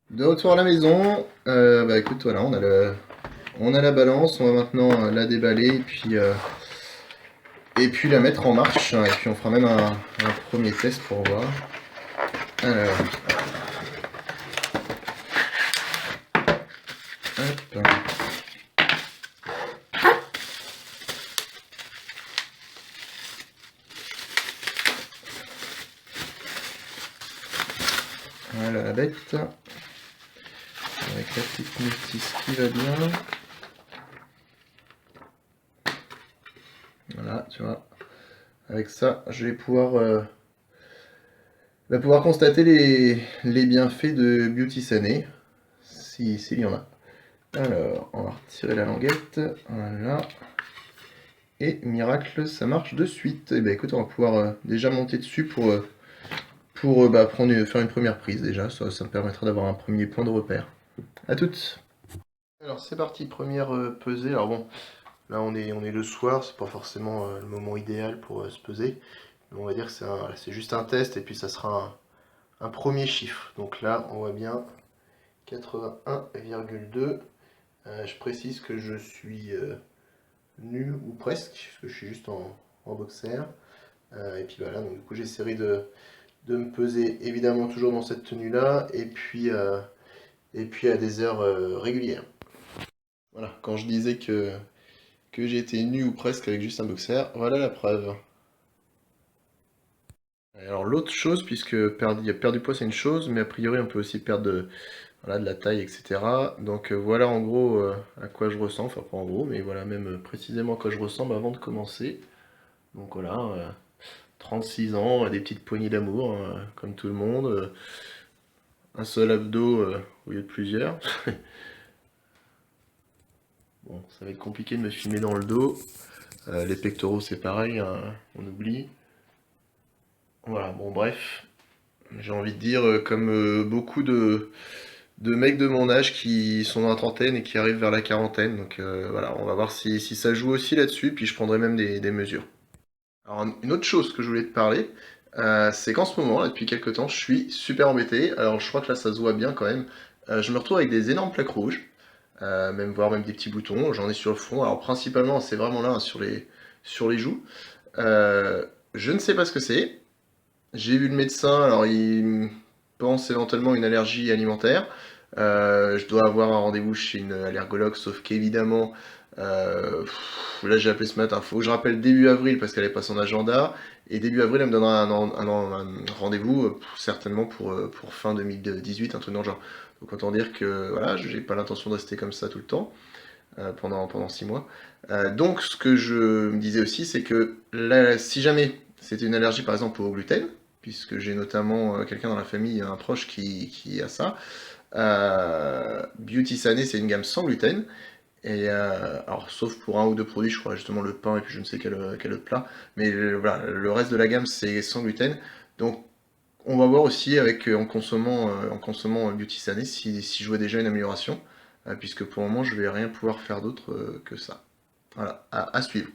De retour à la maison, bah écoute, voilà, on a la balance, on va maintenant la déballer et puis la mettre en marche, hein, et puis on fera même un premier test pour voir. Alors, hop, voilà la bête, avec la petite notice qui va bien. Voilà, tu vois, avec ça, je vais pouvoir constater les bienfaits de Beauty Sané, s'il y en a. Alors, on va retirer la languette, voilà. Et miracle, ça marche de suite. Et bah écoute, on va pouvoir déjà monter dessus pour bah, faire une première prise déjà. Ça me permettra d'avoir un premier point de repère. À toutes. Alors c'est parti, première pesée. Alors bon, là on est le soir, c'est pas forcément le moment idéal pour se peser. Mais on va dire que c'est juste un test et puis ça sera un premier chiffre. Donc là, on voit bien 81,2. Je précise que je suis nu ou presque, parce que je suis juste en boxer. Et puis voilà, donc du coup j'essaierai de me peser évidemment toujours dans cette tenue-là, et puis à des heures régulières. Voilà, quand je disais que j'étais nu ou presque avec juste un boxer, voilà la preuve. Alors l'autre chose, puisque perdre du poids c'est une chose, mais a priori on peut aussi perdre voilà, de la taille, etc. Donc voilà en gros à quoi je ressemble, enfin pas en gros, mais voilà même précisément à quoi je ressemble avant de commencer. Donc voilà, 36 ans, des petites poignées d'amour, hein, comme tout le monde, un seul abdo au lieu de plusieurs. Bon, ça va être compliqué de me filmer dans le dos. Les pectoraux, c'est pareil, hein, on oublie. Voilà, bon, bref. J'ai envie de dire, comme beaucoup de mecs de mon âge qui sont dans la trentaine et qui arrivent vers la quarantaine. Donc voilà, on va voir si ça joue aussi là-dessus, puis je prendrai même des mesures. Alors, une autre chose que je voulais te parler, c'est qu'en ce moment, là, depuis quelques temps, je suis super embêté. Alors, je crois que là, ça se voit bien quand même. Je me retrouve avec des énormes plaques rouges. Voire même des petits boutons, j'en ai sur le front. Alors principalement, c'est vraiment là, hein, sur les joues. Je ne sais pas ce que c'est. J'ai vu le médecin, alors il pense éventuellement une allergie alimentaire. Je dois avoir un rendez-vous chez une allergologue, sauf qu'évidemment, là j'ai appelé ce matin, faut que je rappelle début avril parce qu'elle n'est pas son agenda. Et début avril, elle me donnera un rendez-vous, certainement pour fin 2018, un truc dans le genre. Donc autant dire que voilà, j'ai pas l'intention de rester comme ça tout le temps, pendant 6 mois. Donc ce que je me disais aussi, c'est que là, si jamais c'était une allergie par exemple au gluten, puisque j'ai notamment quelqu'un dans la famille, un proche qui a ça, Beauty Sané c'est une gamme sans gluten, et alors sauf pour un ou deux produits, je crois justement le pain et puis je ne sais quel autre plat, mais voilà, le reste de la gamme c'est sans gluten. Donc on va voir aussi en consommant Beauty Sané si je vois déjà une amélioration, puisque pour le moment je vais rien pouvoir faire d'autre que ça. Voilà, à suivre.